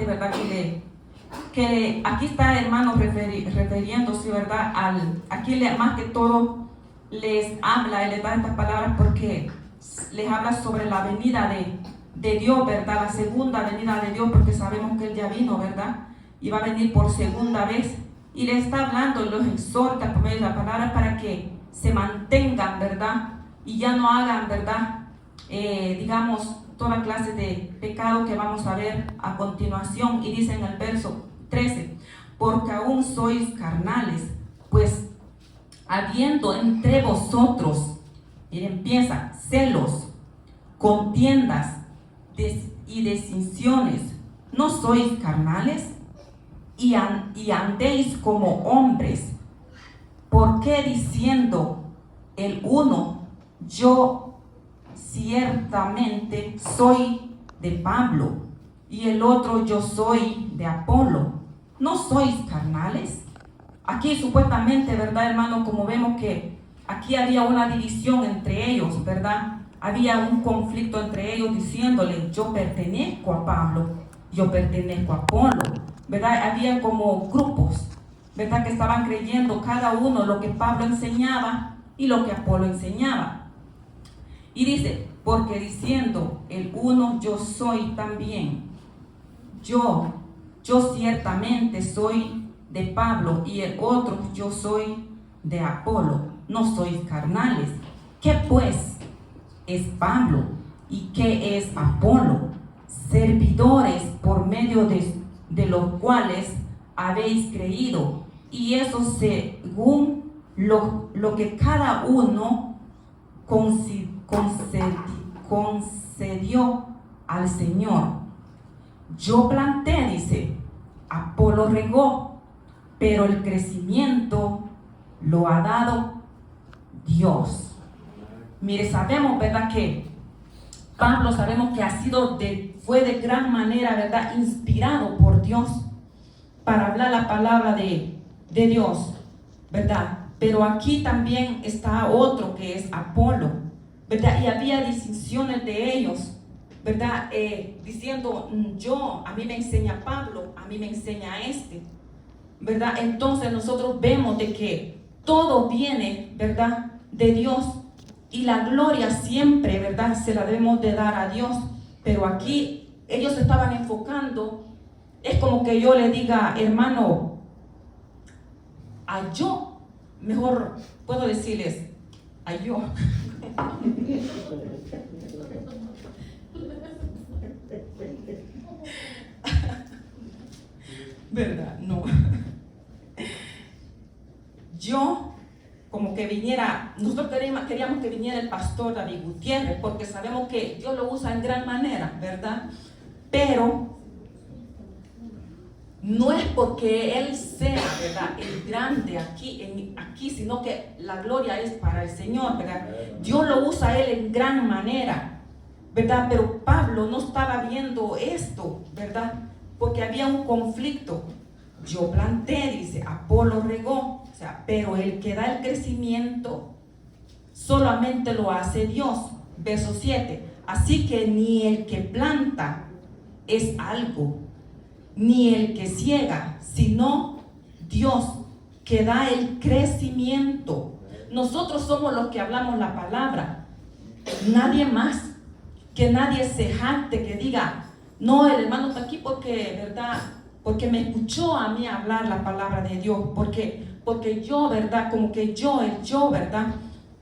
importante, ¿verdad? Que aquí está, hermano, refiriéndose, ¿verdad? Aquí más que todo les habla y les da estas palabras porque les habla sobre la venida de Dios, ¿verdad? La segunda venida de Dios, porque sabemos que Él ya vino, ¿verdad? Y va a venir por segunda vez. Y les está hablando, los exhorta por medio de la palabra para que se mantengan, ¿verdad? Y ya no hagan, ¿verdad? Digamos, toda clase de pecado que vamos a ver a continuación. Y dice en el verso 13, porque aún sois carnales, pues habiendo entre vosotros, miren, empieza, celos, contiendas y disensiones, ¿no sois carnales? Y andéis como hombres. ¿Por qué diciendo el uno, yo ciertamente soy de Pablo, y el otro, yo soy de Apolo? ¿No sois carnales? Aquí supuestamente, ¿verdad, hermano? Como vemos que aquí había una división entre ellos, ¿verdad? Había un conflicto entre ellos diciéndole, yo pertenezco a Pablo, yo pertenezco a Apolo, ¿verdad? Había como grupos, ¿verdad? Que estaban creyendo cada uno lo que Pablo enseñaba y lo que Apolo enseñaba. Y dice, porque diciendo el uno, yo soy también, yo ciertamente soy de Pablo, y el otro, yo soy de Apolo, no sois carnales. ¿Qué pues es Pablo y qué es Apolo? Servidores por medio de los cuales habéis creído, y eso según lo que cada uno concedió al Señor. Yo planté, dice, Apolo regó, pero el crecimiento lo ha dado Dios. Mire, sabemos, ¿verdad? Que Pablo, sabemos que fue de gran manera, ¿verdad? Inspirado por Dios para hablar la palabra de Dios, ¿verdad? Pero aquí también está otro que es Apolo, ¿verdad? Y había distinciones de ellos, ¿verdad? Diciendo, a mí me enseña Pablo, a mí me enseña ¿verdad? Entonces nosotros vemos de que todo viene, ¿verdad? De Dios, y la gloria siempre, ¿verdad? Se la debemos de dar a Dios. Pero aquí ellos se estaban enfocando, es como que yo le diga, hermano, mejor puedo decirles, a yo. ¿Verdad? No. Yo, como que viniera, nosotros queríamos que viniera el pastor David Gutiérrez, porque sabemos que Dios lo usa en gran manera, ¿verdad? Pero no es porque Él sea, ¿verdad?, el grande aquí, sino que la gloria es para el Señor, ¿verdad? Dios lo usa a Él en gran manera, ¿verdad? Pero Pablo no estaba viendo esto, ¿verdad? Porque había un conflicto. Yo planté, dice, Apolo regó, o sea, pero el que da el crecimiento solamente lo hace Dios. Verso 7. Así que ni el que planta es algo, ni el que ciega, sino Dios que da el crecimiento. Nosotros somos los que hablamos la palabra, nadie más. Que nadie se jacte, que diga, no, el hermano está aquí porque, ¿verdad?, porque me escuchó a mí hablar la palabra de Dios, porque yo, ¿verdad?, como que yo, ¿verdad?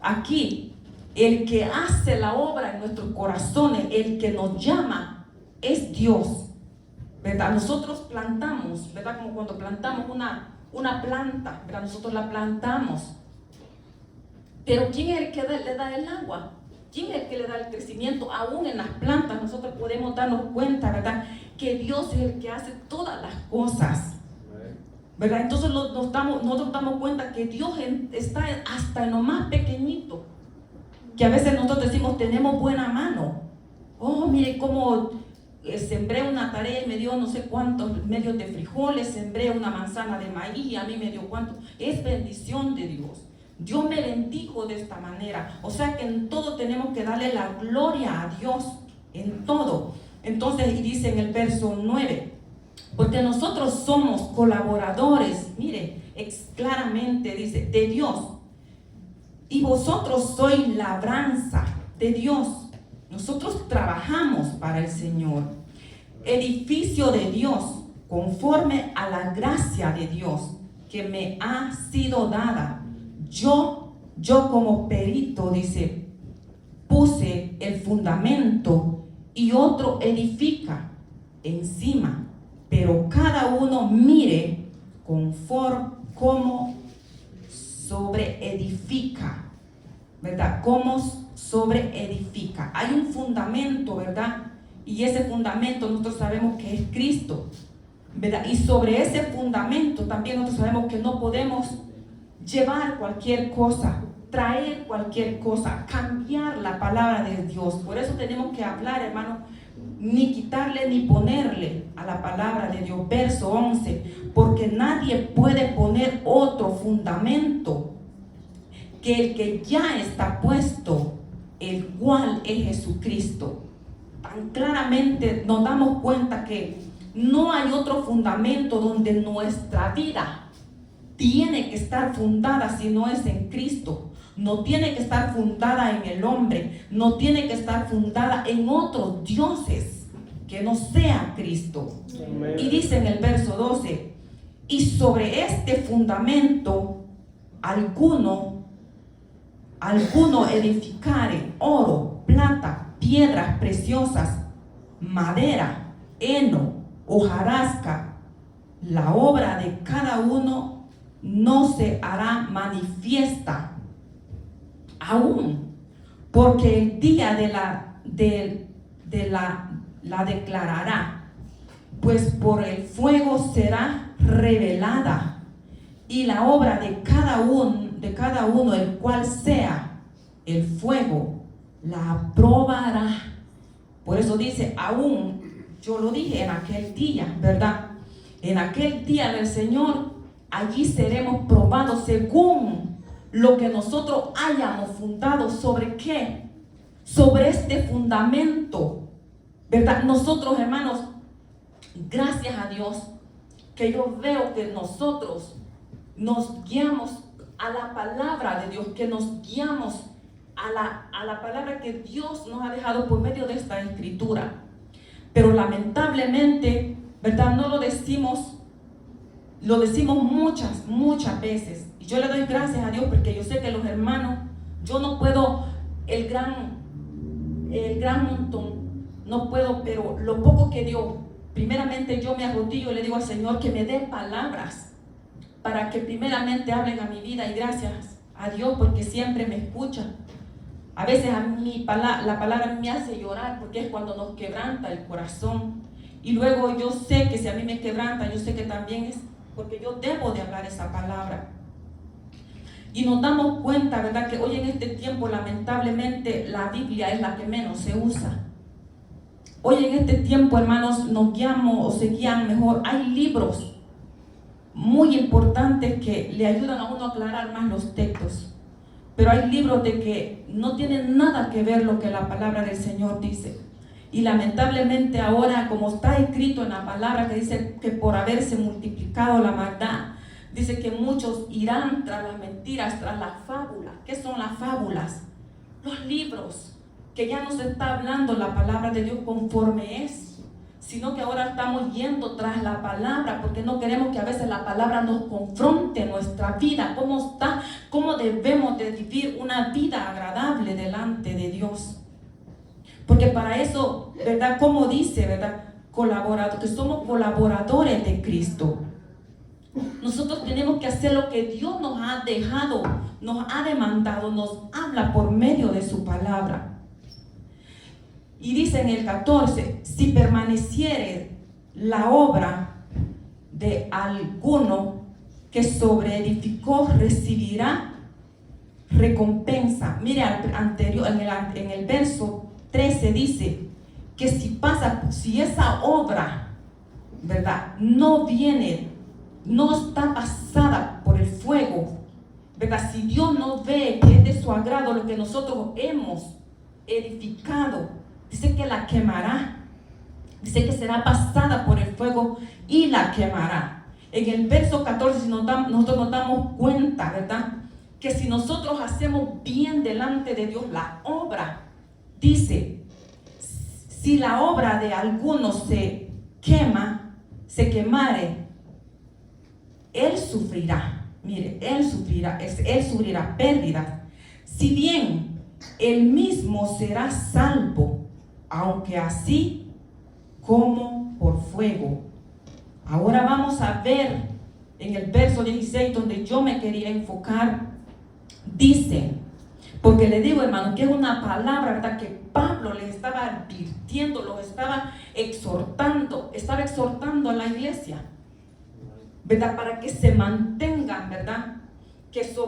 Aquí, el que hace la obra en nuestros corazones, el que nos llama, es Dios, ¿verdad? Nosotros plantamos, ¿verdad? Como cuando plantamos una planta, ¿verdad? Nosotros la plantamos. Pero ¿quién es el que le da el agua? ¿Quién es el que le da el crecimiento? Aún en las plantas nosotros podemos darnos cuenta, ¿verdad?, que Dios es el que hace todas las cosas, ¿verdad? Entonces nosotros damos cuenta que Dios está hasta en lo más pequeñito, que a veces nosotros decimos, tenemos buena mano. Oh, mire cómo sembré una tarea y me dio no sé cuántos medios de frijoles, sembré una manzana de maíz y a mí me dio cuánto. Es bendición de Dios. Dios me bendijo de esta manera. O sea que en todo tenemos que darle la gloria a Dios, en todo. Entonces, y dice en el verso 9, porque nosotros somos colaboradores, mire, claramente dice, de Dios. Y vosotros sois labranza de Dios. Nosotros trabajamos para el Señor. Edificio de Dios, conforme a la gracia de Dios que me ha sido dada. Yo como perito, dice, puse el fundamento y otro edifica encima. Pero cada uno mire conforme cómo sobreedifica, ¿verdad? Cómo sobreedifica. Hay un fundamento, ¿verdad? Y ese fundamento nosotros sabemos que es Cristo, ¿verdad? Y sobre ese fundamento también nosotros sabemos que no podemos llevar cualquier cosa, traer cualquier cosa, cambiar la palabra de Dios. Por eso tenemos que hablar, hermano, ni quitarle ni ponerle a la palabra de Dios. Verso 11, porque nadie puede poner otro fundamento que el que ya está puesto, el cual es Jesucristo. Tan claramente nos damos cuenta que no hay otro fundamento donde nuestra vida tiene que estar fundada si no es en Cristo. No tiene que estar fundada en el hombre, no tiene que estar fundada en otros dioses que no sea Cristo. Amén. Y dice en el verso 12, y sobre este fundamento alguno edificare oro, plata, piedras preciosas, madera, heno, hojarasca, la obra de cada uno no se hará manifiesta aún, porque el día la declarará, pues por el fuego será revelada, y la obra de cada uno, el cual sea el fuego, la aprobará. Por eso dice, aún, yo lo dije en aquel día, ¿verdad? En aquel día del Señor, allí seremos probados según lo que nosotros hayamos fundado. ¿Sobre qué? Sobre este fundamento, ¿verdad? Nosotros, hermanos, gracias a Dios, que yo veo que nosotros nos guiamos a la palabra de Dios, que nos guiamos a la palabra que Dios nos ha dejado por medio de esta escritura. Pero lamentablemente, ¿verdad? No lo decimos muchas veces. Y yo le doy gracias a Dios porque yo sé que los hermanos, yo no puedo el gran montón, no puedo, pero lo poco que dio, primeramente yo me arrodillo y le digo al Señor que me dé palabras para que primeramente hablen a mi vida, y gracias a Dios porque siempre me escucha. A veces la palabra me hace llorar porque es cuando nos quebranta el corazón. Y luego yo sé que si a mí me quebranta, yo sé que también es porque yo debo de hablar esa palabra. Y nos damos cuenta, ¿verdad?, que hoy en este tiempo lamentablemente la Biblia es la que menos se usa. Hoy en este tiempo, hermanos, nos guiamos o se guían mejor. Hay libros muy importantes que le ayudan a uno a aclarar más los textos. Pero hay libros de que no tienen nada que ver lo que la palabra del Señor dice. Y lamentablemente ahora, como está escrito en la palabra que dice que por haberse multiplicado la maldad, dice que muchos irán tras las mentiras, tras las fábulas. ¿Qué son las fábulas? Los libros, que ya no se está hablando la palabra de Dios conforme es, sino que ahora estamos yendo tras la palabra, porque no queremos que a veces la palabra nos confronte nuestra vida, cómo está, cómo debemos de vivir una vida agradable delante de Dios. Porque para eso, ¿verdad? Como dice, ¿verdad? Que somos colaboradores de Cristo. Nosotros tenemos que hacer lo que Dios nos ha dejado, nos ha demandado, nos habla por medio de su palabra. Y dice en el 14, si permaneciere la obra de alguno que sobreedificó, recibirá recompensa. Mire, anterior, en el verso 13 dice que si esa obra, ¿verdad?, no está pasada por el fuego, ¿verdad? Si Dios no ve que es de su agrado lo que nosotros hemos edificado, dice que la quemará. Dice que será pasada por el fuego y la quemará. En el verso 14, nosotros nos damos cuenta, ¿verdad? Que si nosotros hacemos bien delante de Dios la obra, dice, si la obra de alguno se quemare, él sufrirá. Mire, él sufrirá pérdida. Si bien él mismo será salvo, aunque así como por fuego. Ahora vamos a ver en el verso 16 donde yo me quería enfocar. Dice, porque le digo, hermano, que es una palabra, ¿verdad?, que Pablo les estaba advirtiendo, los estaba exhortando a la iglesia, ¿verdad?, para que se mantengan, ¿verdad?, que se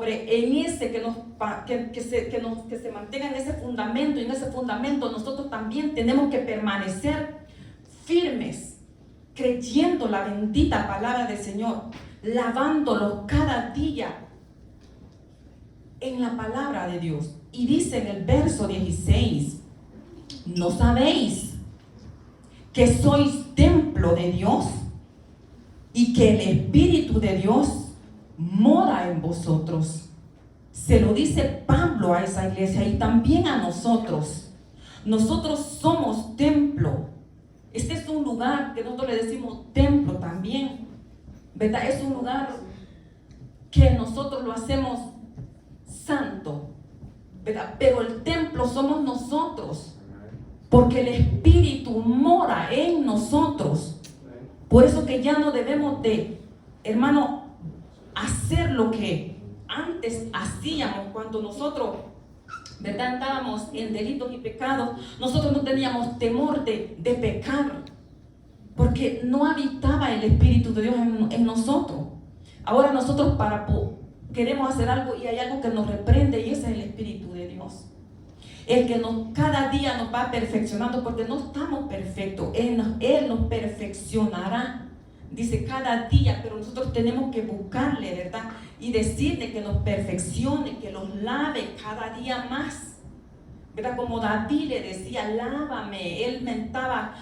mantengan en ese fundamento, y en ese fundamento nosotros también tenemos que permanecer firmes, creyendo la bendita palabra del Señor, lavándolo cada día en la palabra de Dios. Y dice en el verso 16, ¿no sabéis que sois templo de Dios y que el Espíritu de Dios mora en vosotros? Se lo dice Pablo a esa iglesia y también a nosotros. Nosotros somos templo. Este es un lugar que nosotros le decimos templo también, ¿verdad? Es un lugar que nosotros lo hacemos santo, ¿verdad? Pero el templo somos nosotros, porque el Espíritu mora en nosotros. Por eso que ya no debemos de, hermano, hacer lo que antes hacíamos cuando nosotros, ¿verdad?, andábamos en delitos y pecados. Nosotros no teníamos temor de pecar, porque no habitaba el Espíritu de Dios en nosotros. Ahora nosotros queremos hacer algo y hay algo que nos reprende, y ese es el Espíritu de Dios. El que cada día nos va perfeccionando, porque no estamos perfectos. Él nos perfeccionará, dice, cada día, pero nosotros tenemos que buscarle, ¿verdad?, y decirle que nos perfeccione, que nos lave cada día más, ¿verdad? Como David le decía, lávame. Él mentaba,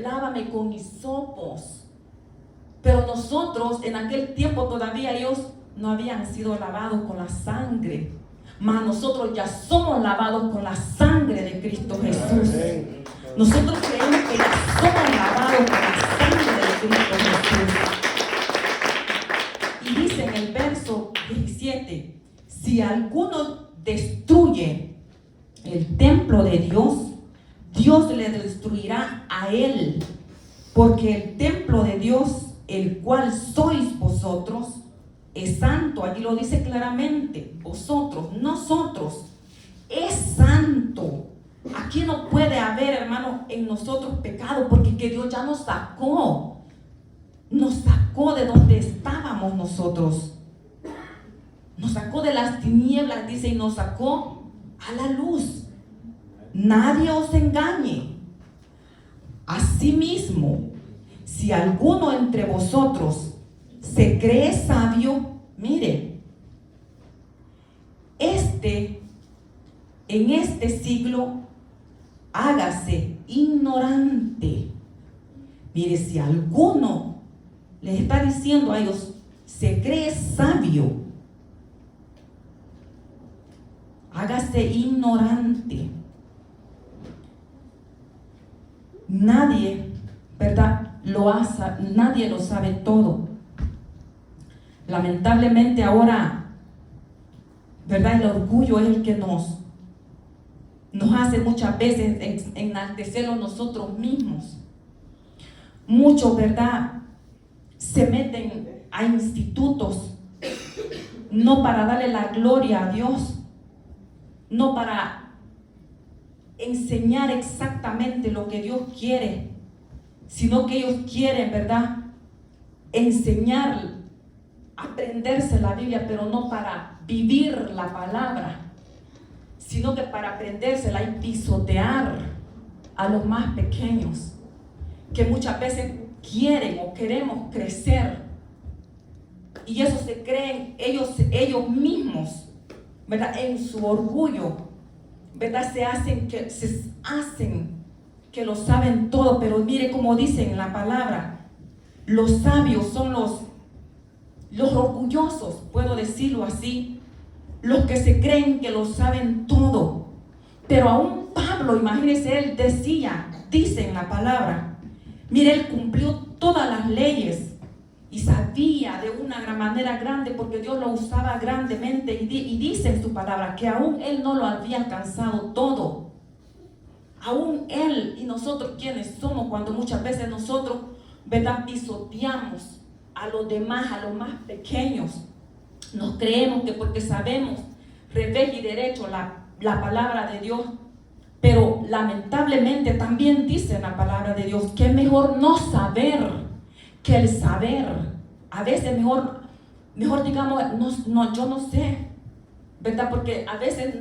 lávame con hisopos. Pero nosotros en aquel tiempo todavía ellos no habían sido lavados con la sangre, mas nosotros ya somos lavados con la sangre de Cristo Jesús. Nosotros creemos que ya somos lavados con la sangre de Cristo Jesús. Y dice en el verso 17, si alguno destruye el templo de Dios, Dios le destruirá a él, porque el templo de Dios, el cual sois vosotros, es santo. Allí lo dice claramente, vosotros, nosotros, es santo. Aquí no puede haber, hermano, en nosotros pecado, porque que Dios ya nos sacó de donde estábamos nosotros, nos sacó de las tinieblas, dice, y nos sacó a la luz. Nadie os engañe. Asimismo, si alguno entre vosotros se cree sabio, mire, en este siglo hágase ignorante. Mire, si alguno les está diciendo a ellos, se cree sabio, hágase ignorante. Nadie, ¿verdad?, nadie lo sabe todo. Lamentablemente ahora, ¿verdad?, el orgullo es el que nos hace muchas veces enaltecernos nosotros mismos. Muchos, ¿verdad?, se meten a institutos no para darle la gloria a Dios, no para enseñar exactamente lo que Dios quiere, sino que ellos quieren, ¿verdad?, enseñar, aprenderse la Biblia, pero no para vivir la palabra, sino que para aprendérsela y pisotear a los más pequeños, que muchas veces quieren o queremos crecer, y eso se creen ellos mismos, ¿verdad?, en su orgullo, ¿verdad?, se hacen que lo saben todo, pero mire cómo dice en la palabra, los sabios son los orgullosos, puedo decirlo así, los que se creen que lo saben todo. Pero aún Pablo, imagínense, él dice en la palabra, mire, él cumplió todas las leyes y sabía de una gran manera grande, porque Dios lo usaba grandemente, y dice en su palabra que aún él no lo había alcanzado todo. Aún él y nosotros, quienes somos, cuando muchas veces nosotros, ¿verdad?, pisoteamos a los demás, a los más pequeños. Nos creemos que porque sabemos revés y derecho la palabra de Dios, pero lamentablemente también dice la palabra de Dios que es mejor no saber que el saber. A veces mejor digamos, yo no sé, ¿verdad? Porque a veces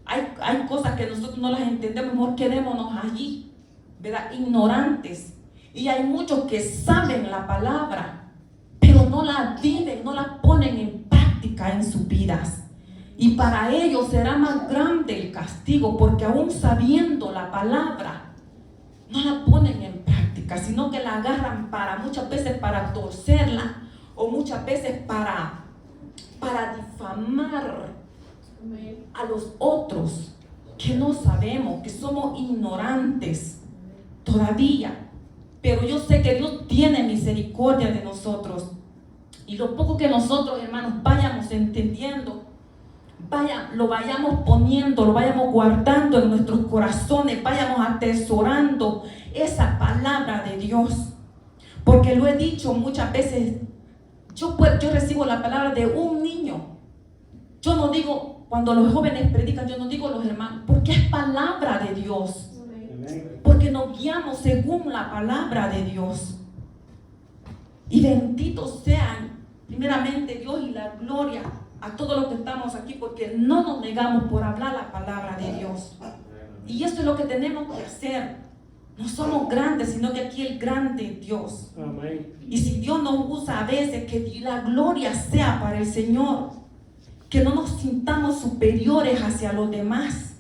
hay cosas que nosotros no las entendemos, mejor quedémonos allí, ¿verdad?, ignorantes. Y hay muchos que saben la palabra, pero no la viven, no la ponen en práctica en sus vidas. Y para ellos será más grande el castigo, porque aún sabiendo la palabra, no la ponen en práctica, sino que la agarran muchas veces para torcerla, o muchas veces para difamar a los otros, que no sabemos, que somos ignorantes todavía. Pero yo sé que Dios tiene misericordia de nosotros, y lo poco que nosotros, hermanos, vayamos entendiendo, lo vayamos poniendo, lo vayamos guardando en nuestros corazones, vayamos atesorando esa palabra de Dios. Porque lo he dicho muchas veces, yo recibo la palabra de un niño. Yo no digo, cuando los jóvenes predican, yo no digo los hermanos, porque es palabra de Dios. Porque nos guiamos según la palabra de Dios. Y benditos sean primeramente Dios y la gloria a todos los que estamos aquí, porque no nos negamos por hablar la palabra de Dios. Y eso es lo que tenemos que hacer. No somos grandes, sino que aquí el grande Dios. Amén. Y si Dios nos usa a veces, que la gloria sea para el Señor, que no nos sintamos superiores hacia los demás,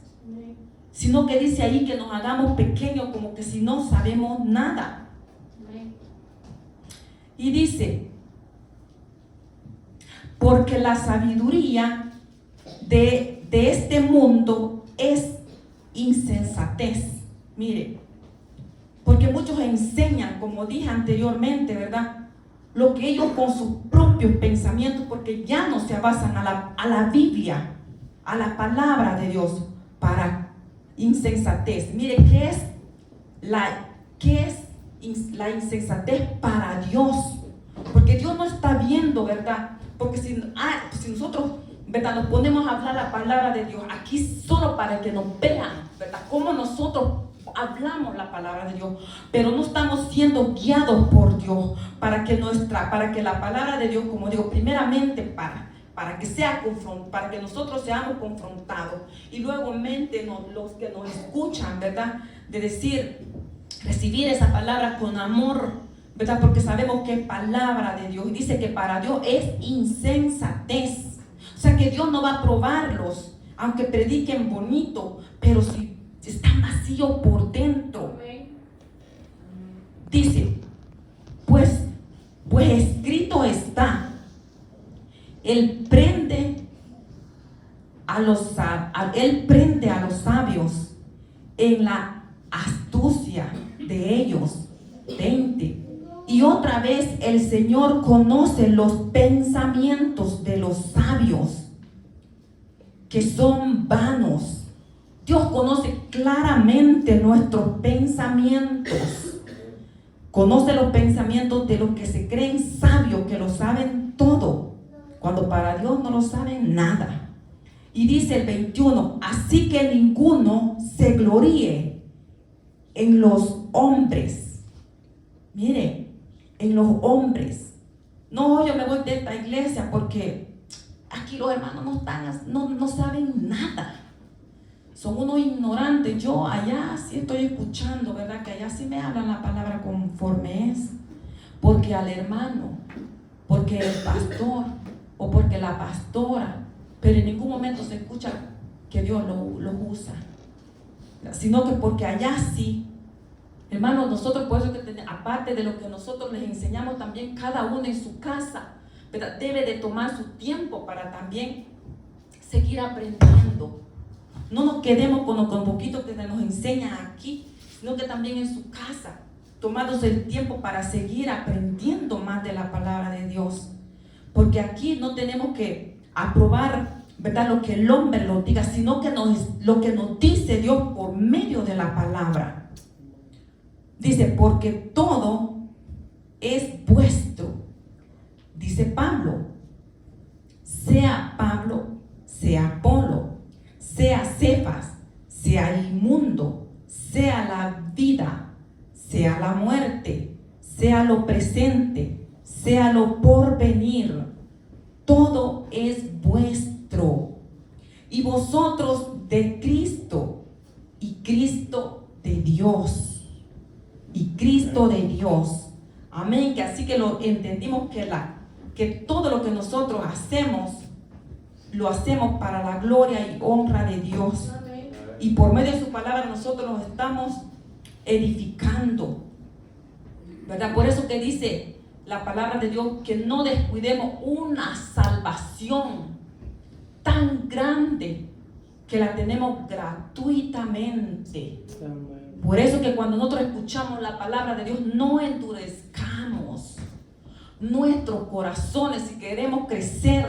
sino que dice ahí que nos hagamos pequeños, como que si no sabemos nada. Y dice, porque la sabiduría de este mundo es insensatez. Mire, porque muchos enseñan, como dije anteriormente, ¿verdad?, lo que ellos con sus propios pensamientos, porque ya no se basan a la Biblia, a la palabra de Dios, para insensatez. Mire, ¿qué es la insensatez para Dios? Porque Dios no está viendo, ¿verdad? Porque si nosotros, ¿verdad?, nos ponemos a hablar la palabra de Dios aquí solo para que nos vean, ¿verdad?, cómo nosotros hablamos la palabra de Dios, pero no estamos siendo guiados por Dios para que la palabra de Dios, como digo, primeramente para que nosotros seamos confrontados, y luego los que nos escuchan, ¿verdad?, de recibir esa palabra con amor, ¿verdad?, porque sabemos que es palabra de Dios. Y dice que para Dios es insensatez. O sea que Dios no va a probarlos, aunque prediquen bonito, pero si están vacíos por dentro. Dice, pues escrito está, Él prende a los sabios en la astucia de ellos. 20. Y otra vez el Señor conoce los pensamientos de los sabios, que son vanos. Dios conoce claramente nuestros pensamientos. Conoce los pensamientos de los que se creen sabios, que lo saben todo, cuando para Dios no lo saben nada. Y dice el 21, así que ninguno se gloríe en los hombres. Mire, en los hombres. No, yo me voy de esta iglesia porque aquí los hermanos no saben nada. Son unos ignorantes. Yo allá sí estoy escuchando, ¿verdad?, que allá sí me hablan la palabra conforme es. Porque al hermano, porque el pastor o porque la pastora, pero en ningún momento se escucha que Dios los usa, sino que porque allá sí Hermanos, nosotros por eso que aparte de lo que nosotros les enseñamos también, cada uno en su casa, ¿verdad?, debe de tomar su tiempo para también seguir aprendiendo. No nos quedemos con lo poquito que nos enseña aquí, sino que también en su casa, tomándose el tiempo para seguir aprendiendo más de la palabra de Dios. Porque aquí no tenemos que aprobar, ¿verdad?, lo que el hombre nos diga, sino que lo que nos dice Dios por medio de la palabra. Dice, porque todo es vuestro, dice Pablo, sea Pablo, sea Apolo, sea Cefas, sea el mundo, sea la vida, sea la muerte, sea lo presente, sea lo porvenir, todo es vuestro, y vosotros de Cristo, y Cristo de Dios. Y Cristo de Dios. Amén. Que así que lo entendimos que todo lo que nosotros hacemos, lo hacemos para la gloria y honra de Dios. Amén. Y por medio de su palabra nosotros nos estamos edificando, ¿verdad? Por eso que dice la palabra de Dios que no descuidemos una salvación tan grande que la tenemos gratuitamente. Amén. Por eso que cuando nosotros escuchamos la palabra de Dios, no endurezcamos nuestros corazones. Si queremos crecer,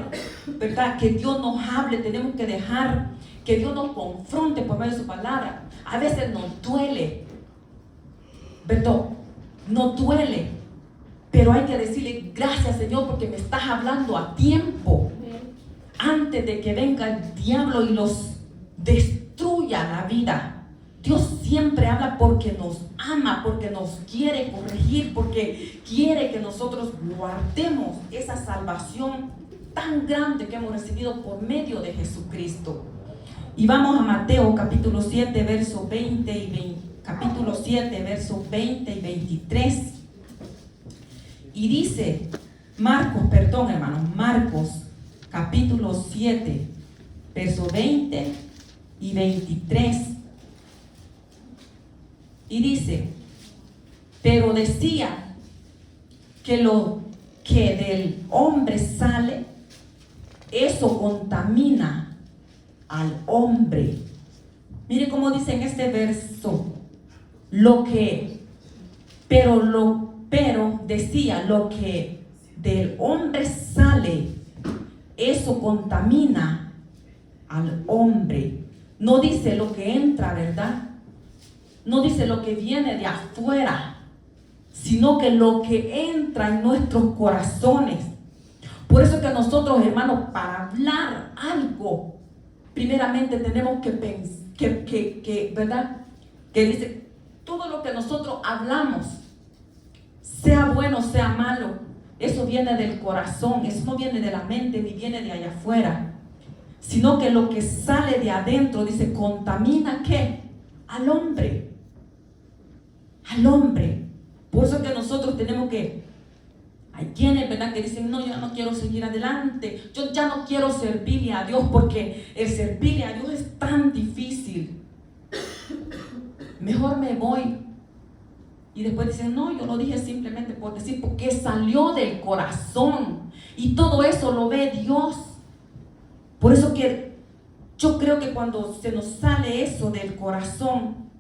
¿verdad?, que Dios nos hable, tenemos que dejar que Dios nos confronte por medio de su palabra. A veces nos duele, ¿verdad? Nos duele, pero hay que decirle gracias, Señor, porque me estás hablando a tiempo, antes de que venga el diablo y los destruya la vida. Dios siempre habla porque nos ama, porque nos quiere corregir, porque quiere que nosotros guardemos esa salvación tan grande que hemos recibido por medio de Jesucristo. Y vamos a Mateo capítulo 7, verso 20 y 20, capítulo 7, verso 20 y 23. Y dice, Marcos capítulo 7, verso 20 y 23. Y dice, pero decía que lo que del hombre sale, eso contamina al hombre. Mire cómo dice en este verso, pero decía, lo que del hombre sale, eso contamina al hombre. No dice lo que entra, ¿verdad? No dice lo que viene de afuera, sino que lo que entra en nuestros corazones. Por eso que nosotros, hermanos, para hablar algo, primeramente tenemos que pensar, ¿verdad? Que dice, todo lo que nosotros hablamos, sea bueno, sea malo, eso viene del corazón, eso no viene de la mente ni viene de allá afuera, sino que lo que sale de adentro, dice, contamina ¿qué? Al hombre. Al hombre. Por eso que nosotros tenemos que, hay quienes, ¿verdad?, que dicen, no, yo no quiero seguir adelante, yo ya no quiero servirle a Dios porque el servirle a Dios es tan difícil, mejor me voy. Y después dicen, no, yo lo dije simplemente por decir, porque salió del corazón y todo eso lo ve Dios. Por eso que yo creo que cuando se nos sale eso del corazón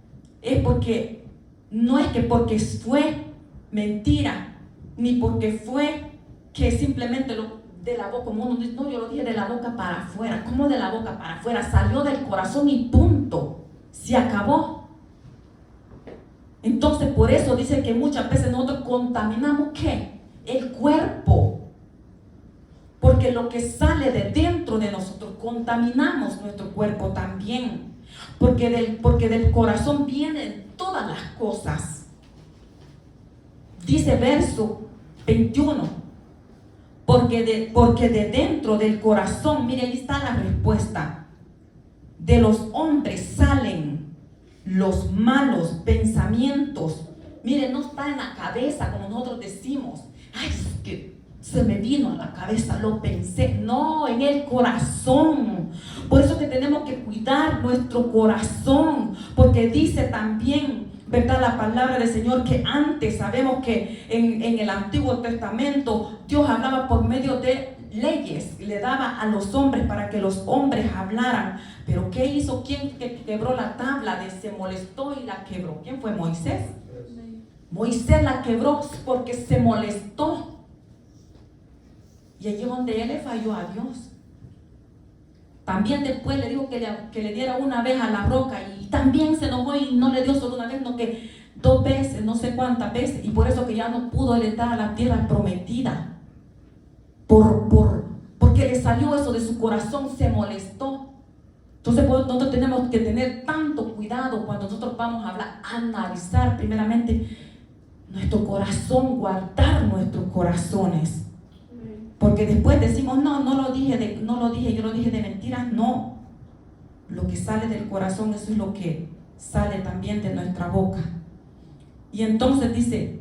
es porque no es que porque fue mentira, ni porque fue que simplemente lo de la boca, como uno dice, no, yo lo dije de la boca para afuera. ¿Cómo de la boca para afuera? Salió del corazón y punto, se acabó. Entonces por eso dice que muchas veces nosotros contaminamos ¿qué? El cuerpo, porque lo que sale de dentro de nosotros, contaminamos nuestro cuerpo también, porque del corazón vienen todas las cosas. Dice verso 21, porque de dentro del corazón, mire, ahí está la respuesta, de los hombres salen los malos pensamientos. Mire, no está en la cabeza como nosotros decimos, ay, es que se me vino a la cabeza, lo pensé. No, en el corazón. Por eso que tenemos que cuidar nuestro corazón, porque dice también, ¿verdad? La palabra del Señor, que antes sabemos que en el Antiguo Testamento Dios hablaba por medio de leyes, le daba a los hombres para que los hombres hablaran. Pero ¿qué hizo? ¿Quién quebró la tabla? Se molestó y la quebró. ¿Quién fue? Moisés. Moisés la quebró porque se molestó. Y allí donde él le falló a Dios. También después le dijo que le diera una vez a la roca, y también se enojó y no le dio solo una vez, no, que 2 veces, no sé cuántas veces, y por eso que ya no pudo él entrar a la tierra prometida. Porque le salió eso de su corazón, se molestó. Entonces pues, nosotros tenemos que tener tanto cuidado cuando nosotros vamos a hablar, analizar primeramente nuestro corazón, guardar nuestros corazones. Porque después decimos, no lo dije, yo lo dije de mentiras. No, lo que sale del corazón, eso es lo que sale también de nuestra boca. Y entonces dice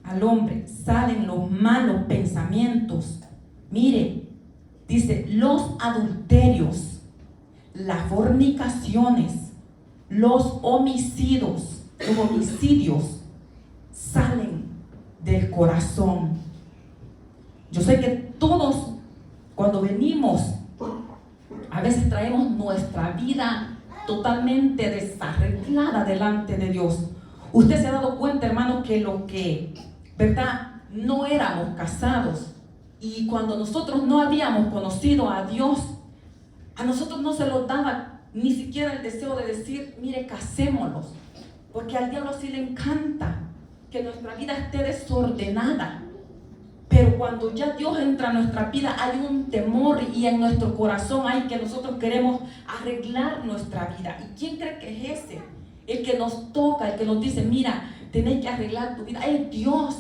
al hombre, salen los malos pensamientos. Mire, dice, los adulterios, las fornicaciones, los homicidios salen del corazón. Yo sé que todos, cuando venimos, a veces traemos nuestra vida totalmente desarreglada delante de Dios. Usted se ha dado cuenta, hermano, que lo que, ¿verdad? No éramos casados, y cuando nosotros no habíamos conocido a Dios, a nosotros no se nos daba ni siquiera el deseo de decir, mire, casémonos, porque al diablo sí le encanta que nuestra vida esté desordenada. Pero cuando ya Dios entra a nuestra vida, hay un temor, y en nuestro corazón hay que nosotros queremos arreglar nuestra vida. ¿Y quién cree que es ese? El que nos toca, el que nos dice, mira, tenés que arreglar tu vida. Es Dios.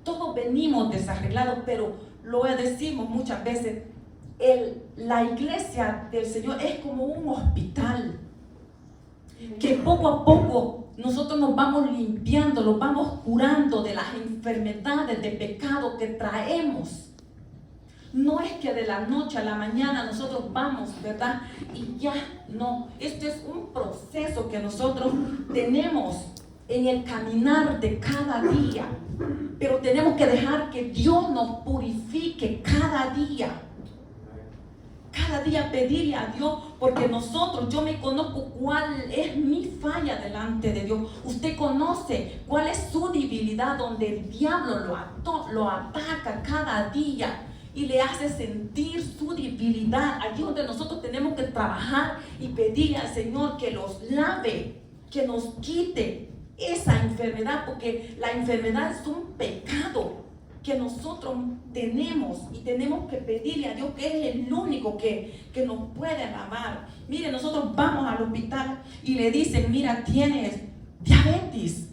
Todos venimos desarreglados, pero lo decimos muchas veces, la iglesia del Señor es como un hospital, que poco a poco nosotros nos vamos limpiando, nos vamos curando de las enfermedades de pecado que traemos. No es que de la noche a la mañana nosotros vamos, ¿verdad? Y ya, no. Este es un proceso que nosotros tenemos en el caminar de cada día. Pero tenemos que dejar que Dios nos purifique cada día. Cada día pedirle a Dios, porque yo me conozco cuál es mi falla delante de Dios. Usted conoce cuál es su debilidad, donde el diablo lo ataca cada día y le hace sentir su debilidad. Allí donde nosotros tenemos que trabajar y pedirle al Señor que los lave, que nos quite esa enfermedad, porque la enfermedad es un pecado que nosotros tenemos, y tenemos que pedirle a Dios, que es el único que nos puede lavar. Mire, nosotros vamos al hospital y le dicen, mira, tienes diabetes.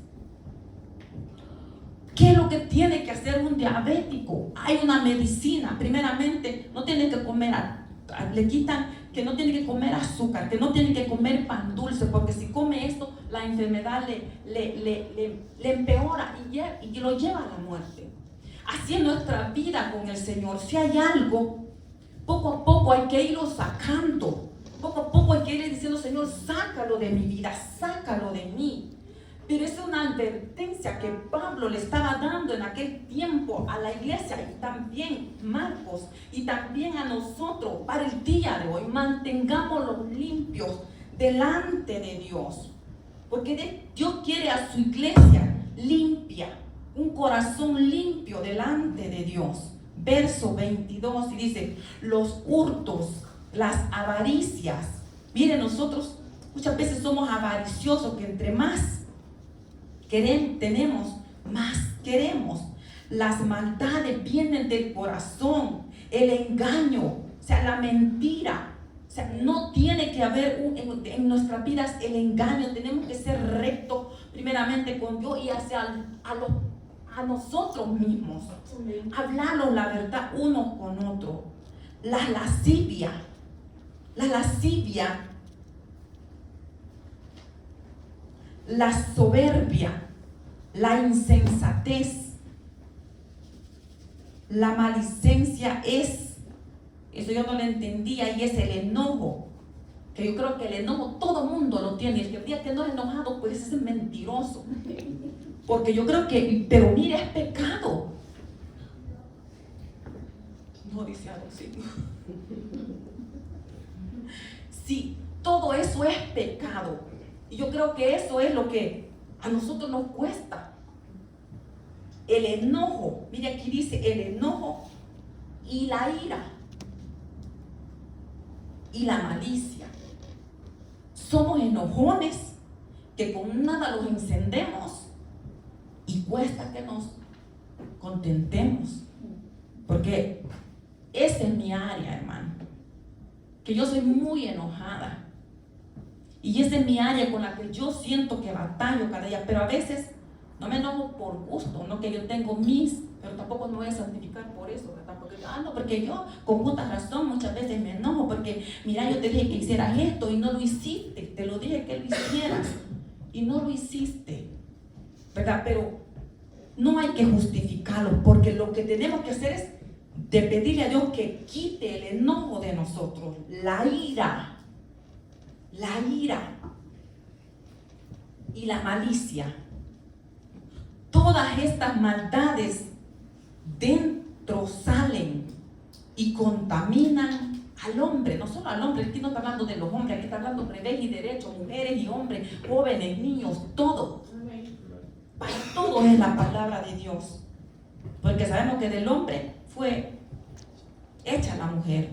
¿Qué es lo que tiene que hacer un diabético? Hay una medicina. Primeramente, no tiene que comer, le quitan que no tiene que comer azúcar, que no tiene que comer pan dulce, porque si come esto, la enfermedad le empeora y lo lleva a la muerte. Así es nuestra vida con el Señor. Si hay algo, poco a poco hay que irlo sacando. Poco a poco hay que ir diciendo, Señor, sácalo de mi vida, sácalo de mí. Pero es una advertencia que Pablo le estaba dando en aquel tiempo a la iglesia, y también Marcos, y también a nosotros para el día de hoy. Mantengámoslos limpios delante de Dios, porque Dios quiere a su iglesia limpia, un corazón limpio delante de Dios. Verso 22, y dice, los hurtos, las avaricias. Miren, nosotros muchas veces somos avariciosos, que entre más tenemos, más queremos. Las maldades vienen del corazón, el engaño, o sea, la mentira. O sea, no tiene que haber en nuestras vidas el engaño. Tenemos que ser rectos primeramente con Dios y hacia a nosotros mismos. Hablarnos la verdad uno con otro. La lascivia, la soberbia, la insensatez, la malicencia eso yo no lo entendía, y es el enojo, que yo creo que el enojo todo mundo lo tiene, y el día que no es enojado, pues ese es mentiroso, porque yo creo que, pero mire, es pecado. No dice algo así. Sí, todo eso es pecado, y yo creo que eso es lo que a nosotros nos cuesta. El enojo, mire aquí dice el enojo y la ira y la malicia. Somos enojones que con nada los encendemos y cuesta que nos contentemos, porque esa es mi área, hermano, que yo soy muy enojada, y esa es mi área con la que yo siento que batallo cada día. Pero a veces no me enojo por gusto, no que yo tengo pero tampoco me voy a santificar por eso, ¿verdad? Porque yo con justa razón muchas veces me enojo, porque mira, yo te dije que hicieras esto y no lo hiciste, te lo dije que lo hicieras y no lo hiciste, ¿verdad? Pero no hay que justificarlo, porque lo que tenemos que hacer es de pedirle a Dios que quite el enojo de nosotros, la ira y la malicia. Todas estas maldades dentro salen y contaminan al hombre, no solo al hombre. Aquí no está hablando de los hombres, aquí está hablando de revés y derecho, mujeres y hombres, jóvenes, niños, todo. Para todos es la palabra de Dios, porque sabemos que del hombre fue hecha la mujer.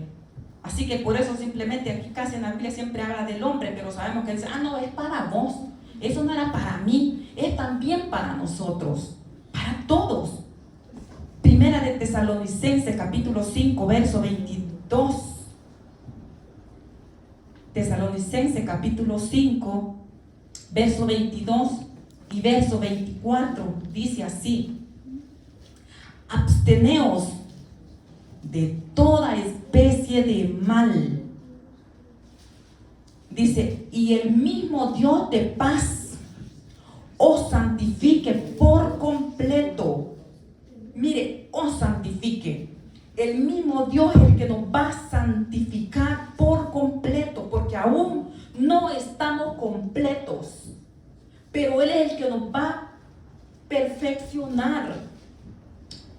Así que por eso simplemente aquí casi en la Biblia siempre habla del hombre, pero sabemos que dice, no, es para vos, eso no era para mí, es también para nosotros, para todos. Primera de Tesalonicenses capítulo 5 verso 22. Tesalonicenses capítulo 5 verso 22 y verso 24 dice así: absteneos de toda especie de mal. Dice, y el mismo Dios de paz os santifique por completo. Mire, os santifique. El mismo Dios es el que nos va a santificar por completo, porque aún no estamos completos, pero Él es el que nos va a perfeccionar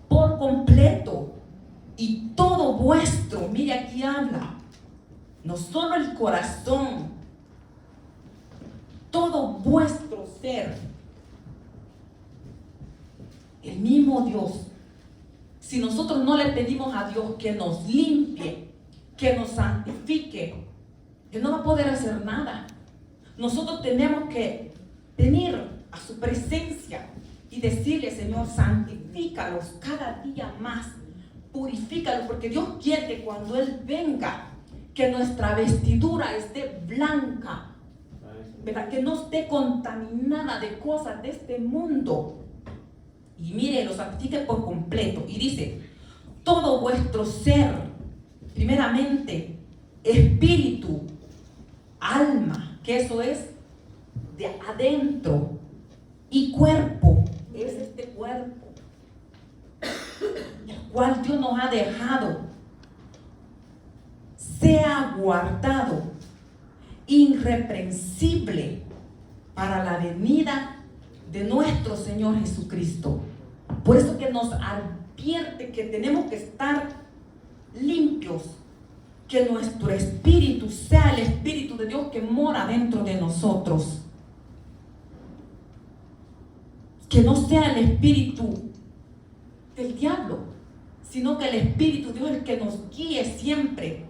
por completo. Y todo vuestro, mire aquí habla, no solo el corazón, todo vuestro ser, el mismo Dios. Si nosotros no le pedimos a Dios que nos limpie, que nos santifique, Él no va a poder hacer nada. Nosotros tenemos que venir a su presencia y decirle, Señor, santifícalos cada día más. Purifícalo, porque Dios quiere que cuando Él venga, que nuestra vestidura esté blanca, ¿verdad? Que no esté contaminada de cosas de este mundo. Y mire, lo santifique por completo. Y dice, todo vuestro ser, primeramente, espíritu, alma, que eso es de adentro, y cuerpo, es este cuerpo, el cual Dios nos ha dejado, sea guardado irreprensible para la venida de nuestro Señor Jesucristo. Por eso que nos advierte que tenemos que estar limpios, que nuestro espíritu sea el Espíritu de Dios que mora dentro de nosotros, que no sea el espíritu del diablo, sino que el Espíritu de Dios es el que nos guíe siempre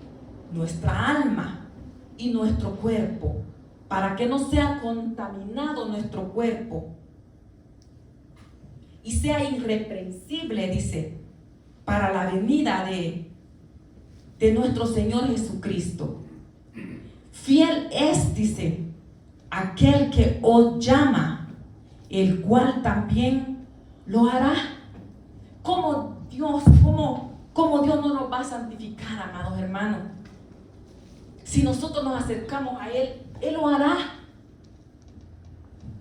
nuestra alma y nuestro cuerpo, para que no sea contaminado nuestro cuerpo y sea irreprensible, dice, para la venida de nuestro Señor Jesucristo. Fiel es, dice, aquel que os llama, el cual también lo hará. ¿Cómo Dios no nos va a santificar, amados hermanos? Si nosotros nos acercamos a Él, Él lo hará.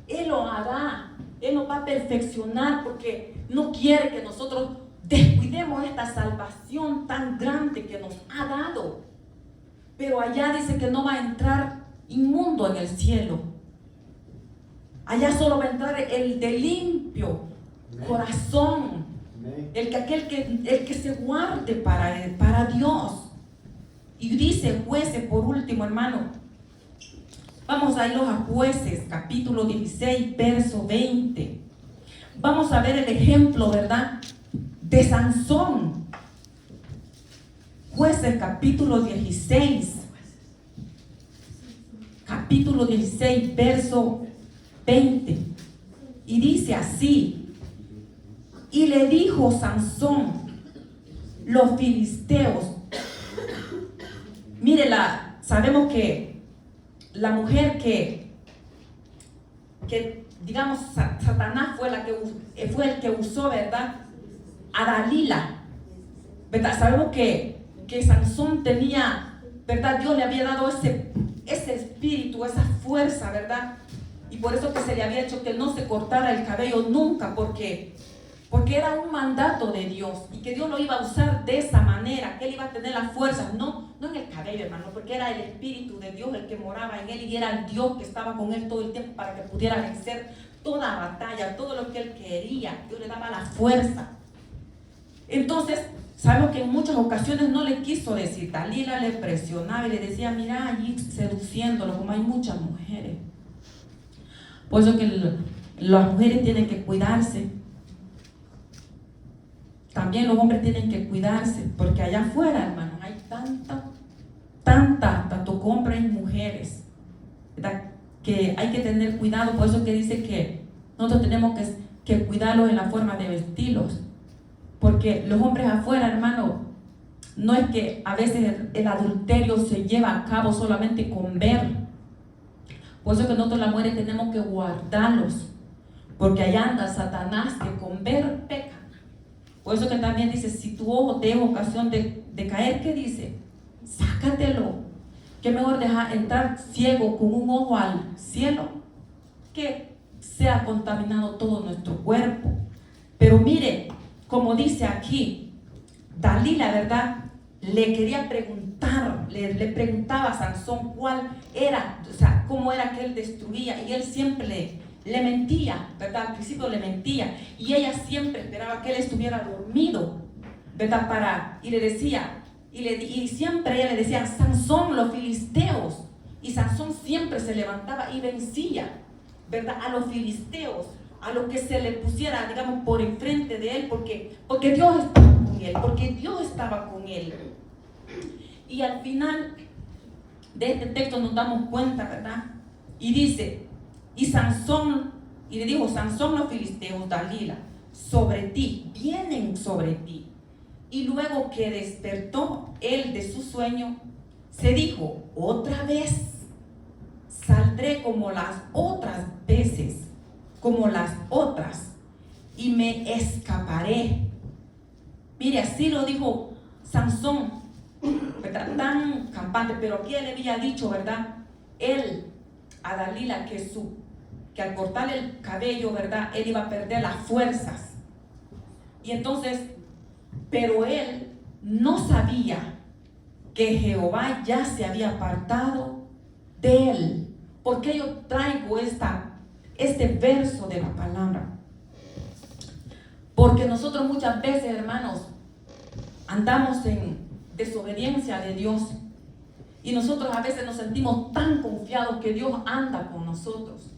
Él lo hará. Él nos va a perfeccionar, porque no quiere que nosotros descuidemos esta salvación tan grande que nos ha dado. pero allá dice que no va a entrar inmundo en el cielo. Allá solo va a entrar el de limpio corazón, el que se guarde para Dios. Y dice Jueces, por último, hermano, vamos a irnos a Jueces, capítulo 16, verso 20. Vamos a ver el ejemplo, ¿verdad?, de Sansón. Jueces, capítulo 16, verso 20. Y dice así: y le dijo Sansón, los filisteos. Mire, sabemos que la mujer que digamos, Satanás fue el que usó, ¿verdad?, a Dalila, ¿verdad? Sabemos que Sansón tenía, ¿verdad?, Dios le había dado ese espíritu, esa fuerza, ¿verdad? Y por eso que se le había hecho que no se cortara el cabello nunca, porque era un mandato de Dios, y que Dios lo iba a usar de esa manera, que él iba a tener la fuerza, no en el cabello, hermano, porque era el espíritu de Dios el que moraba en él, y era el Dios que estaba con él todo el tiempo para que pudiera vencer toda batalla, todo lo que él quería. Dios le daba la fuerza. Entonces, sabemos que en muchas ocasiones no le quiso decir. Dalila le presionaba y le decía: mira, allí seduciéndolo, como hay muchas mujeres. Por eso que las mujeres tienen que cuidarse. También los hombres tienen que cuidarse, porque allá afuera, hermano, hay tanto hombres y mujeres, ¿verdad?, que hay que tener cuidado. Por eso que dice que nosotros tenemos que cuidarlos en la forma de vestirlos, porque los hombres afuera, hermano, no es que a veces el adulterio se lleva a cabo solamente con ver. Por eso que nosotros las mujeres tenemos que guardarlos, porque allá anda Satanás, que con ver peca. Por eso que también dice: si tu ojo te es ocasión de caer, ¿qué dice? Sácatelo. Que mejor dejar entrar ciego con un ojo al cielo, que sea contaminado todo nuestro cuerpo. Pero mire, como dice aquí, Dalila, ¿verdad?, le quería preguntar, le preguntaba a Sansón cuál era, o sea, cómo era que él destruía, y él siempre le mentía, ¿verdad? Al principio le mentía, y ella siempre esperaba que él estuviera dormido, ¿verdad? Y le decía, y siempre ella le decía: Sansón, los filisteos. Y Sansón siempre se levantaba y vencía, ¿verdad?, a los filisteos, a lo que se le pusiera, digamos, por enfrente de él, porque Dios estaba con él, porque Dios estaba con él. Y al final de este texto nos damos cuenta, ¿verdad? Y dice: y Sansón, y le dijo Sansón, los filisteos, Dalila, sobre ti, vienen sobre ti. Y luego que despertó él de su sueño, se dijo: otra vez saldré como las otras veces, como las otras, y me escaparé. Mire, así lo dijo Sansón, ¿verdad?, tan campante. Pero aquí él había dicho, ¿verdad?, él a Dalila que al cortarle el cabello, ¿verdad?, él iba a perder las fuerzas. Y entonces, pero él no sabía que Jehová ya se había apartado de él. ¿Por qué yo traigo este verso de la palabra? Porque nosotros muchas veces, hermanos, andamos en desobediencia de Dios, y nosotros a veces nos sentimos tan confiados que Dios anda con nosotros,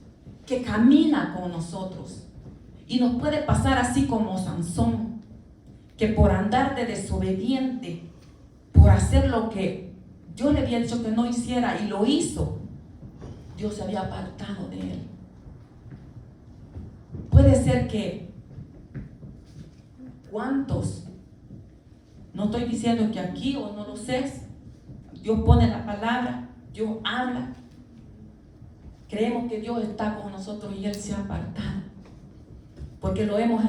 que camina con nosotros, y nos puede pasar así como Sansón, que por andar de desobediente, por hacer lo que Dios le había dicho que no hiciera, y lo hizo, Dios se había apartado de él. Puede ser que ¿cuántos? No estoy diciendo que aquí o no lo sé. Dios pone la palabra, Dios habla. Creemos que Dios está con nosotros y Él se ha apartado, porque lo hemos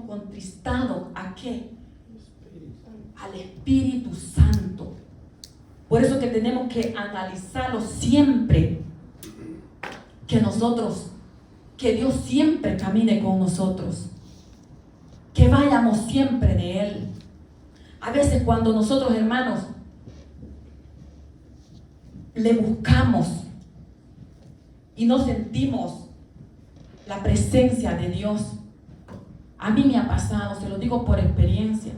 contristado. ¿A qué? Al Espíritu Santo. Por eso que tenemos que analizarlo siempre, que Dios siempre camine con nosotros, que vayamos siempre de Él. A veces cuando nosotros, hermanos, le buscamos y no sentimos la presencia de Dios. A mí me ha pasado, se lo digo por experiencia.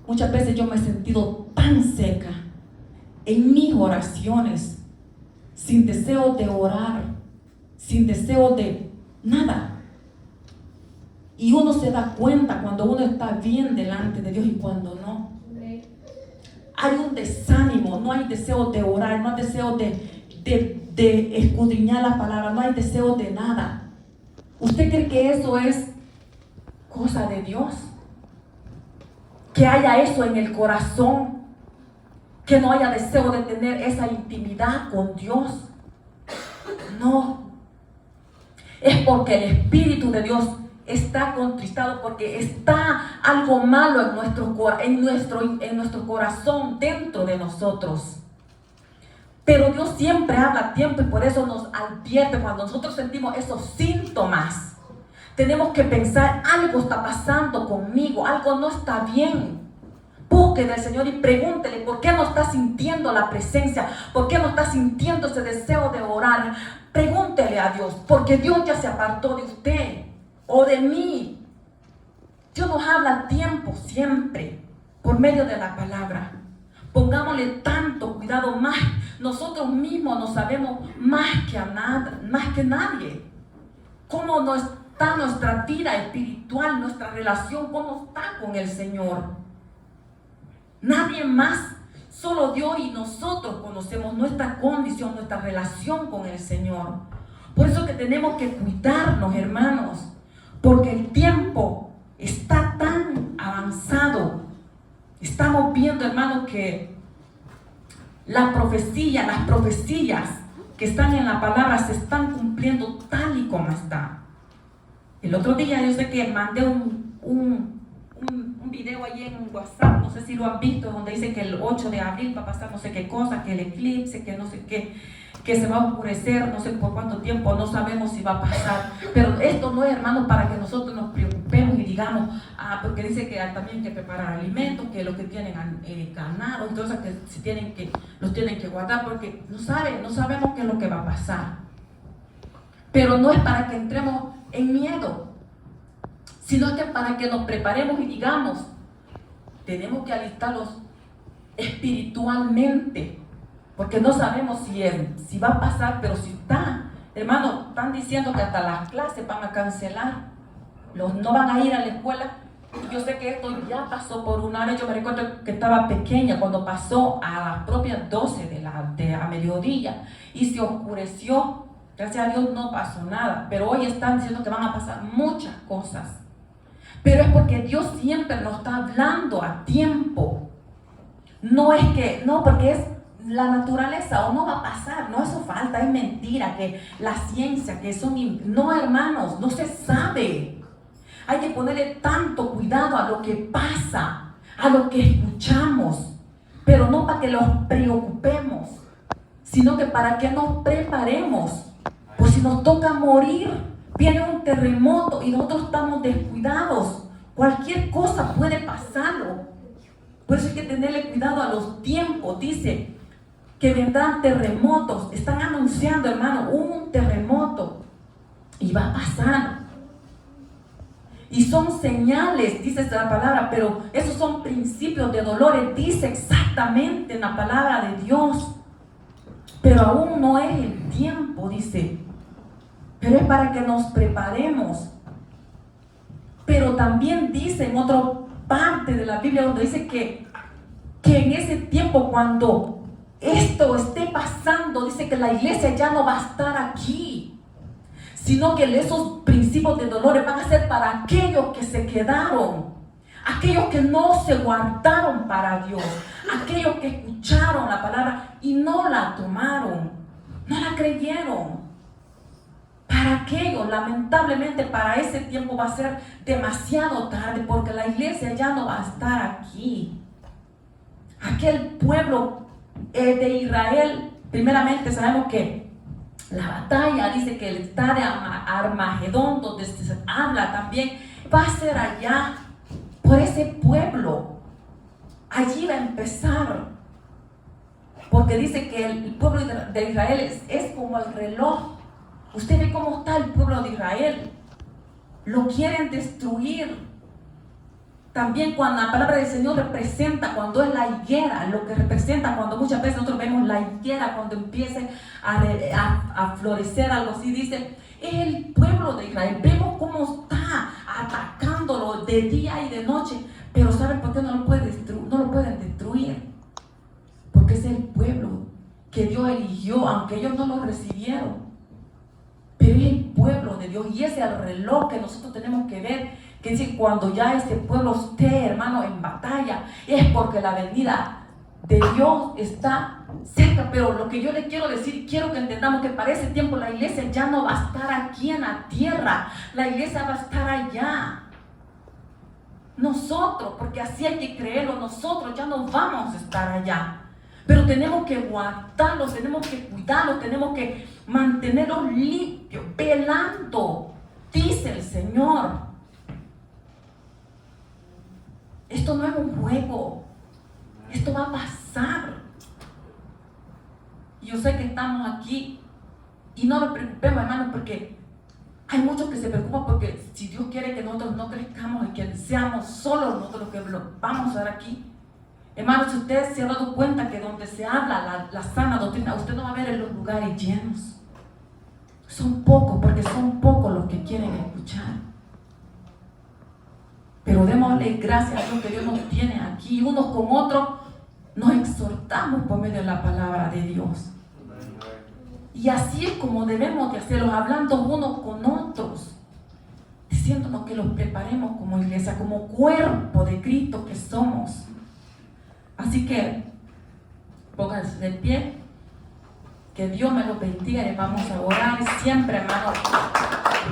Muchas veces yo me he sentido tan seca en mis oraciones, sin deseo de orar, sin deseo de nada. Y uno se da cuenta cuando uno está bien delante de Dios y cuando no. Hay un desánimo, no hay deseo de orar, no hay deseo de escudriñar la palabra, no hay deseo de nada. ¿Usted cree que eso es cosa de Dios? Que haya eso en el corazón, que no haya deseo de tener esa intimidad con Dios. No, es porque el Espíritu de Dios está contristado, porque está algo malo en nuestro corazón, dentro de nosotros. Pero Dios siempre habla a tiempo y por eso nos advierte cuando nosotros sentimos esos síntomas. Tenemos que pensar, algo está pasando conmigo, algo no está bien. Busque del Señor y pregúntele por qué no está sintiendo la presencia, por qué no está sintiendo ese deseo de orar. Pregúntele a Dios, porque Dios ya se apartó de usted o de mí. Dios nos habla a tiempo siempre por medio de la palabra. Pongámosle tanto cuidado, más nosotros mismos no sabemos más que nadie. ¿Cómo no está nuestra vida espiritual, nuestra relación, cómo está con el Señor? Nadie más, solo Dios y nosotros conocemos nuestra condición, nuestra relación con el Señor. Por eso que tenemos que cuidarnos, hermanos, porque el tiempo está tan avanzado. Estamos viendo, hermanos, que las profecías que están en la palabra se están cumpliendo tal y como está. El otro día yo sé que mandé un video ahí en WhatsApp, no sé si lo han visto, donde dice que el 8 de abril va a pasar no sé qué cosa, que el eclipse, que no sé qué, que se va a oscurecer, no sé por cuánto tiempo, no sabemos si va a pasar. Pero esto no es, hermanos, para que nosotros nos preocupemos y digamos, porque dice que también hay que preparar alimentos, que los que tienen ganado, entonces que los tienen que guardar, porque no sabemos qué es lo que va a pasar. Pero no es para que entremos en miedo, sino que para que nos preparemos y digamos, tenemos que alistarlos espiritualmente, porque no sabemos si va a pasar, pero si está. Hermano, están diciendo que hasta las clases van a cancelar, no van a ir a la escuela. Yo sé que esto ya pasó por un año. Yo me recuerdo que estaba pequeña cuando pasó a las propias 12 a mediodía y se oscureció. Gracias a Dios no pasó nada, pero hoy están diciendo que van a pasar muchas cosas. Pero es porque Dios siempre nos está hablando a tiempo. No es que, no, porque es la naturaleza o no va a pasar, no, eso falta, es mentira, que la ciencia, que son, no, hermanos, no se sabe. Hay que ponerle tanto cuidado a lo que pasa, a lo que escuchamos, pero no para que los preocupemos, sino que para que nos preparemos. Pues si nos toca morir, viene un terremoto y nosotros estamos descuidados, cualquier cosa puede pasarlo. Por eso hay que tenerle cuidado a los tiempos. Dice que vendrán terremotos, están anunciando, hermano, un terremoto y va a pasar. Y son señales, dice la palabra, pero esos son principios de dolores, dice exactamente en la palabra de Dios. Pero aún no es el tiempo, dice. Pero es para que nos preparemos. Pero también dice en otra parte de la Biblia donde dice que en ese tiempo, cuando esto esté pasando, dice que la iglesia ya no va a estar aquí, sino que esos principios de dolores van a ser para aquellos que se quedaron, aquellos que no se guardaron para Dios, aquellos que escucharon la palabra y no la tomaron, no la creyeron. Para aquellos, lamentablemente, para ese tiempo va a ser demasiado tarde, porque la iglesia ya no va a estar aquí. Aquel pueblo de Israel, primeramente sabemos que la batalla, dice que el está de Armagedón, donde se habla también, va a ser allá, por ese pueblo. Allí va a empezar. Porque dice que el pueblo de Israel es como el reloj. Usted ve cómo está el pueblo de Israel. Lo quieren destruir. También cuando la palabra del Señor representa, cuando es la higuera, lo que representa cuando muchas veces nosotros vemos la higuera, cuando empiece a florecer algo así, dice, es el pueblo de Israel. Vemos cómo está atacándolo de día y de noche, pero ¿saben por qué no lo pueden destruir? Porque es el pueblo que Dios eligió, aunque ellos no lo recibieron. Pero es el pueblo de Dios y ese es el reloj que nosotros tenemos que ver. Que dice, cuando ya este pueblo esté, hermano, en batalla, es porque la venida de Dios está cerca. Pero lo que yo le quiero decir, quiero que entendamos que para ese tiempo la iglesia ya no va a estar aquí en la tierra. La iglesia va a estar allá. Nosotros, porque así hay que creerlo, nosotros ya no vamos a estar allá. Pero tenemos que guardarlos, tenemos que cuidarlos, tenemos que mantenerlos limpios, velando, dice el Señor. Esto no es un juego, esto va a pasar. Yo sé que estamos aquí y no nos preocupemos, hermanos, porque hay muchos que se preocupan porque si Dios quiere que nosotros no crezcamos y que seamos solos nosotros los que vamos a ver aquí. Hermanos, si usted se ha dado cuenta que donde se habla la sana doctrina, usted no va a ver en los lugares llenos. Son pocos, porque son pocos los que quieren escuchar. Pero démosle gracias a Dios que Dios nos tiene aquí. Unos con otros nos exhortamos por medio de la palabra de Dios. Y así es como debemos de hacerlo, hablando unos con otros, diciéndonos que los preparemos como iglesia, como cuerpo de Cristo que somos. Así que pónganse de pie, que Dios me los bendiga y vamos a orar siempre, hermanos.